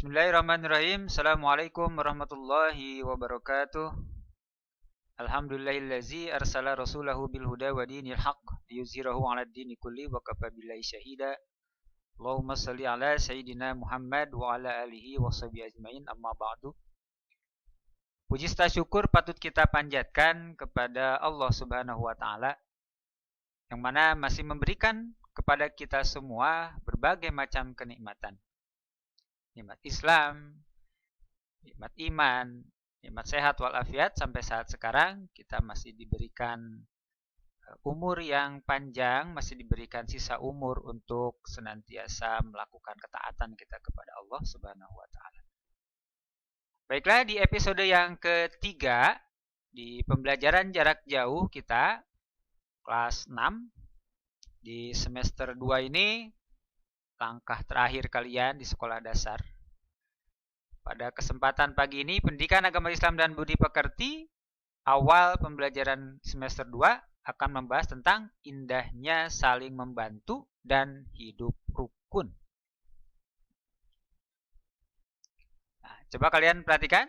Bismillahirrahmanirrahim. Assalamualaikum warahmatullahi wabarakatuh. Alhamdulillahillazi arsala rasulahu bil huda wa dinil haqq liyuzhirahu 'alad dini kulli wa kafa billahi syahida. Allahumma shalli ala sayyidina Muhammad wa ala alihi wa sahbihi ajmain, amma ba'du. Puji syukur patut kita panjatkan kepada Allah Subhanahu wa taala yang mana masih memberikan kepada kita semua berbagai macam kenikmatan. Nikmat Islam, nikmat iman, nikmat sehat walafiat. Sampai saat sekarang kita masih diberikan umur yang panjang, masih diberikan sisa umur untuk senantiasa melakukan ketaatan kita kepada Allah Subhanahu wa taala. Baiklah, di episode yang ketiga di pembelajaran jarak jauh kita kelas 6 di semester 2 ini, langkah terakhir kalian di sekolah dasar. Pada kesempatan pagi ini, Pendidikan Agama Islam dan Budi Pekerti awal pembelajaran semester 2 akan membahas tentang indahnya saling membantu dan hidup rukun. Nah, coba kalian perhatikan.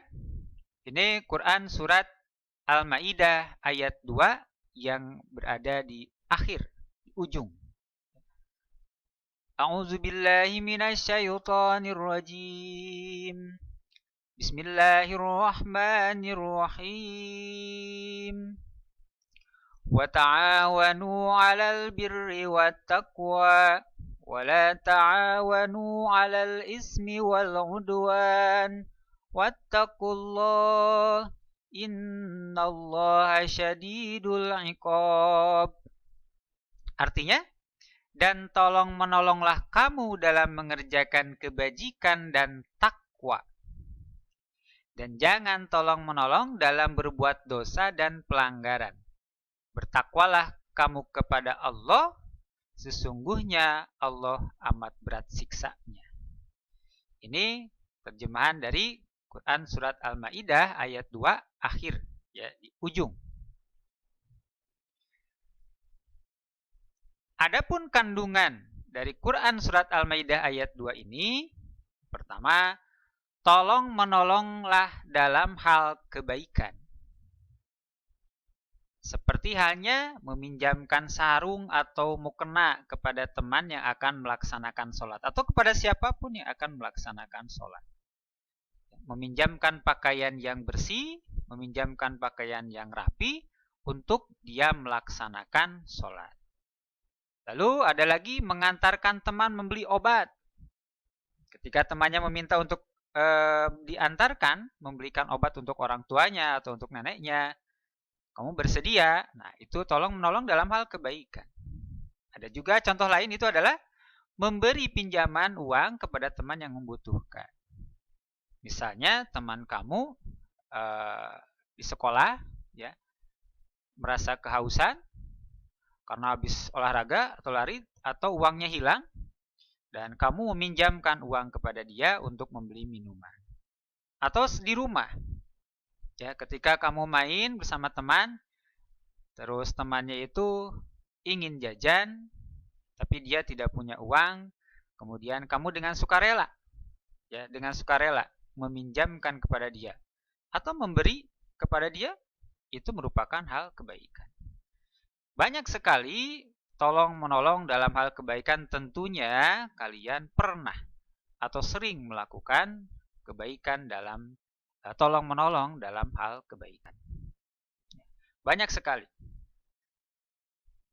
Ini Quran surat Al-Maidah ayat 2 yang berada di akhir, di ujung. A'udzu billahi minasyaitonir rajim. Bismillahirrahmanirrahim. Wa ta'awanu 'alal birri wat taqwa wa la ta'awanu 'alal ismi wal 'udwan wattaqullaha innallaha syadidul 'iqab. Artinya, dan tolong menolonglah kamu dalam mengerjakan kebajikan dan takwa. Dan jangan tolong menolong dalam berbuat dosa dan pelanggaran. Bertakwalah kamu kepada Allah, sesungguhnya Allah amat berat siksanya. Ini terjemahan dari Quran surat Al-Maidah ayat 2 akhir, ya, di ujung. Adapun kandungan dari Quran surat Al-Maidah ayat 2 ini, pertama, tolong menolonglah dalam hal kebaikan. Seperti halnya meminjamkan sarung atau mukena kepada teman yang akan melaksanakan sholat, atau kepada siapapun yang akan melaksanakan sholat. Meminjamkan pakaian yang bersih, meminjamkan pakaian yang rapi untuk dia melaksanakan sholat. Lalu ada lagi mengantarkan teman membeli obat. Ketika temannya meminta untuk diantarkan, membelikan obat untuk orang tuanya atau untuk neneknya, kamu bersedia. Nah, itu tolong menolong dalam hal kebaikan. Ada juga contoh lain, itu adalah memberi pinjaman uang kepada teman yang membutuhkan. Misalnya teman kamu di sekolah, ya, merasa kehausan karena habis olahraga atau lari, atau uangnya hilang, dan kamu meminjamkan uang kepada dia untuk membeli minuman. Atau di rumah, ya, ketika kamu main bersama teman, terus temannya itu ingin jajan, tapi dia tidak punya uang, kemudian kamu dengan sukarela, ya, dengan sukarela meminjamkan kepada dia atau memberi kepada dia, itu merupakan hal kebaikan. Banyak sekali tolong menolong dalam hal kebaikan. Tentunya kalian pernah atau sering melakukan kebaikan dalam tolong menolong dalam hal kebaikan. Banyak sekali.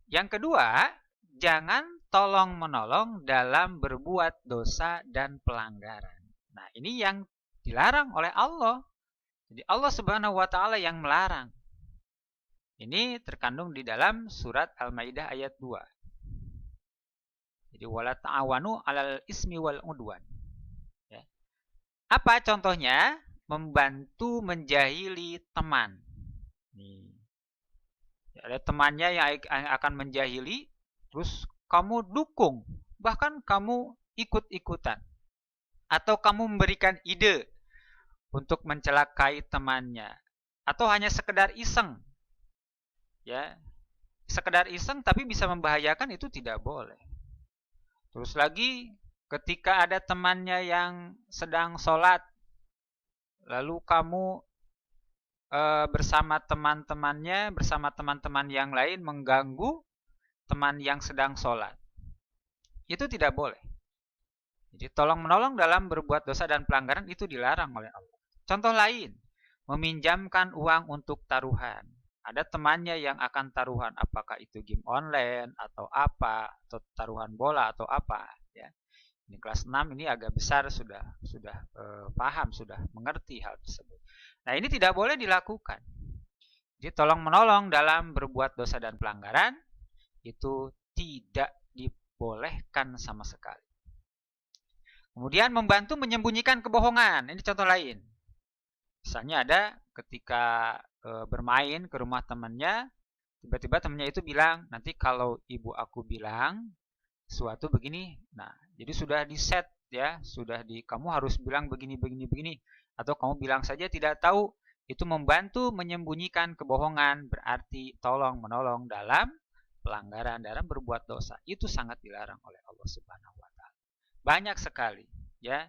Yang kedua, jangan tolong menolong dalam berbuat dosa dan pelanggaran. Nah, ini yang dilarang oleh Allah. Jadi Allah Subhanahu wa taala yang melarang. Ini terkandung di dalam surat Al-Maidah ayat 2. Jadi wala ta'awanu 'alal ismi wal 'udwan. Ya. Apa contohnya? Membantu menjahili teman. Nih. Ya, ada temannya yang akan menjahili, terus kamu dukung, bahkan kamu ikut-ikutan. Atau kamu memberikan ide untuk mencelakai temannya. Atau hanya sekedar iseng. Ya, sekedar iseng tapi bisa membahayakan, itu tidak boleh. Terus lagi ketika ada temannya yang sedang sholat, lalu kamu bersama teman-temannya, bersama teman-teman yang lain mengganggu teman yang sedang sholat. Itu tidak boleh. Jadi tolong-menolong dalam berbuat dosa dan pelanggaran itu dilarang oleh Allah. Contoh lain, meminjamkan uang untuk taruhan. Ada temannya yang akan taruhan, apakah itu game online atau apa, atau taruhan bola atau apa. Ya. Ini kelas 6 ini agak besar sudah paham, sudah mengerti hal tersebut. Nah, ini tidak boleh dilakukan. Jadi tolong-menolong dalam berbuat dosa dan pelanggaran itu tidak dibolehkan sama sekali. Kemudian membantu menyembunyikan kebohongan. Ini contoh lain. Misalnya ada ketika bermain ke rumah temannya, tiba-tiba temannya itu bilang, nanti kalau ibu aku bilang sesuatu begini, nah jadi sudah di set ya, kamu harus bilang begini, atau kamu bilang saja tidak tahu, itu membantu menyembunyikan kebohongan, berarti tolong menolong dalam pelanggaran, dalam berbuat dosa. Itu sangat dilarang oleh Allah Subhanahu wa taala. Banyak sekali ya.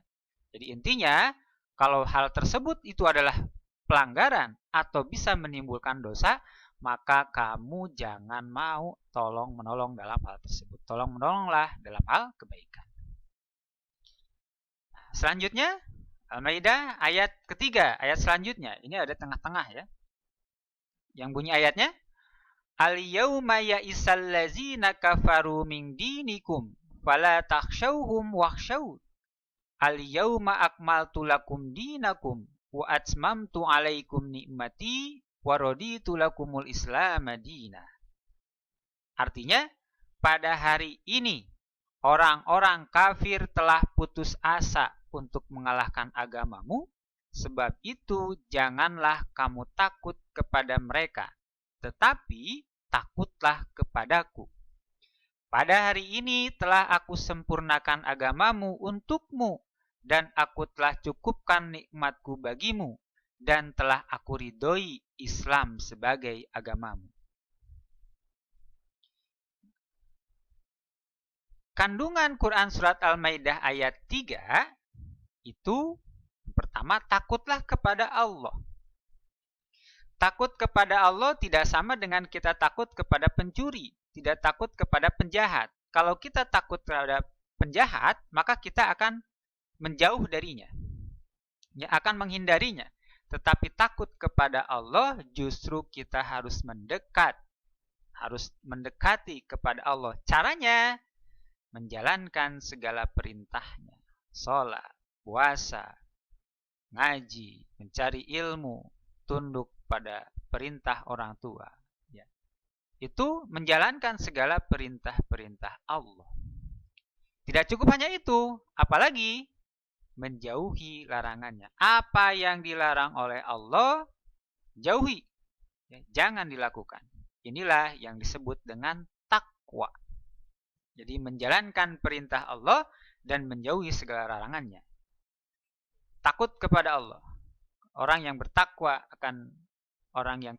Jadi intinya kalau hal tersebut itu adalah pelanggaran atau bisa menimbulkan dosa, maka kamu jangan mau tolong menolong dalam hal tersebut. Tolong menolonglah dalam hal kebaikan. Selanjutnya Al-Maidah ayat ketiga, ayat selanjutnya. Ini ada tengah-tengah ya. Yang bunyi ayatnya, Al-yawma ya'isal ladzina kafaru min dinikum fala takhshawhum wakhshawun. Al-yawma akmaltu lakum dinakum wa atmamtu alaikum ni'mati wa raditu lakumul Islam madina. Artinya, pada hari ini orang-orang kafir telah putus asa untuk mengalahkan agamamu, sebab itu janganlah kamu takut kepada mereka, tetapi takutlah kepadaku. Pada hari ini telah aku sempurnakan agamamu untukmu, dan aku telah cukupkan nikmatku bagimu, dan telah aku ridhoi Islam sebagai agamamu. Kandungan Quran Surat Al-Maidah ayat 3 itu pertama, takutlah kepada Allah. Takut kepada Allah tidak sama dengan kita takut kepada pencuri, tidak takut kepada penjahat. Kalau kita takut terhadap penjahat, maka kita akan menjauh darinya, ya, akan menghindarinya. Tetapi takut kepada Allah justru kita harus mendekati kepada Allah. Caranya menjalankan segala perintahnya, sholat, puasa, ngaji, mencari ilmu, tunduk pada perintah orang tua. Ya. Itu menjalankan segala perintah-perintah Allah. Tidak cukup hanya itu, apalagi menjauhi larangannya. Apa yang dilarang oleh Allah, jauhi. Ya, jangan dilakukan. Inilah yang disebut dengan takwa. Jadi menjalankan perintah Allah dan menjauhi segala larangannya. Takut kepada Allah. Orang yang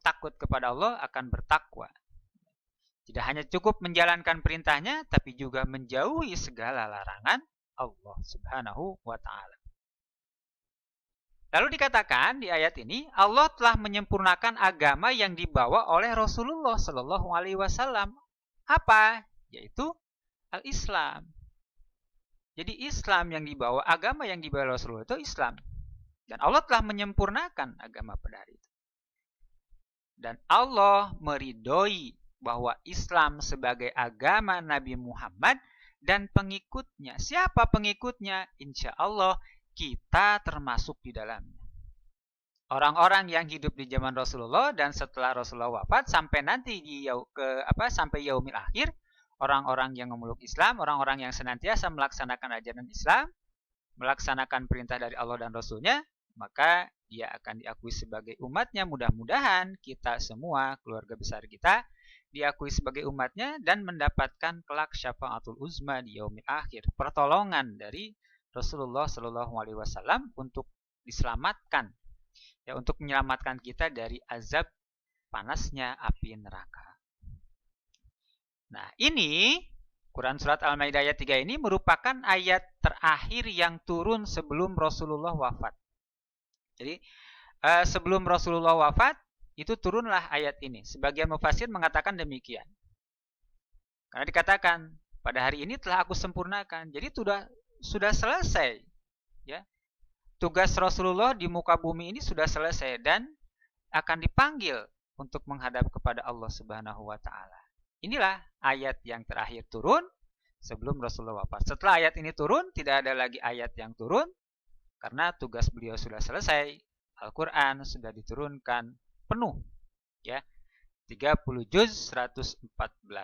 takut kepada Allah akan bertakwa. Tidak hanya cukup menjalankan perintahnya, tapi juga menjauhi segala larangan Allah Subhanahu wa ta'ala. Lalu dikatakan di ayat ini, Allah telah menyempurnakan agama yang dibawa oleh Rasulullah Shallallahu Alaihi Wasallam. Apa? Yaitu Al-Islam. Jadi Islam yang dibawa, agama yang dibawa Rasulullah itu Islam. Dan Allah telah menyempurnakan agama pada hari itu. Dan Allah meridhoi bahwa Islam sebagai agama Nabi Muhammad dan pengikutnya. Siapa pengikutnya? Insya Allah kita termasuk di dalamnya. Orang-orang yang hidup di zaman Rasulullah dan setelah Rasulullah wafat sampai nanti sampai yaumil akhir, orang-orang yang memeluk Islam, orang-orang yang senantiasa melaksanakan ajaran Islam, melaksanakan perintah dari Allah dan Rasulnya, maka dia akan diakui sebagai umatnya. Mudah-mudahan kita semua, keluarga besar kita, diakui sebagai umatnya dan mendapatkan kelak syafaatul uzma di yaumil akhir, pertolongan dari Rasulullah Shallallahu Alaihi Wasallam untuk diselamatkan, ya, untuk menyelamatkan kita dari azab panasnya api neraka. Nah, ini Quran surat Al-Maidah ayat 3 ini merupakan ayat terakhir yang turun sebelum Rasulullah wafat. Jadi sebelum Rasulullah wafat itu turunlah ayat ini. Sebagian mufassir mengatakan demikian. Karena dikatakan pada hari ini telah aku sempurnakan. Jadi sudah selesai, ya. Tugas Rasulullah di muka bumi ini sudah selesai dan akan dipanggil untuk menghadap kepada Allah Subhanahu wa taala. Inilah ayat yang terakhir turun sebelum Rasulullah wafat. Setelah ayat ini turun, tidak ada lagi ayat yang turun karena tugas beliau sudah selesai. Al-Qur'an sudah diturunkan penuh, ya. 30 juz, 114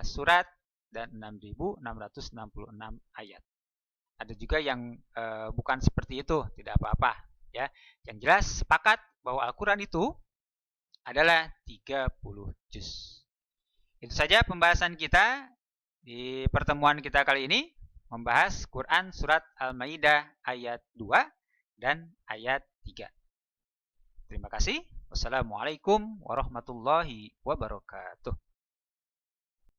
surat dan 6.666 ayat. Ada juga yang bukan seperti itu, tidak apa-apa, ya. Yang jelas sepakat bahwa Al-Qur'an itu adalah 30 juz. Itu saja pembahasan kita di pertemuan kita kali ini, membahas Quran surat Al-Maidah ayat 2 dan ayat 3. Terima kasih. Wassalamualaikum warahmatullahi wabarakatuh.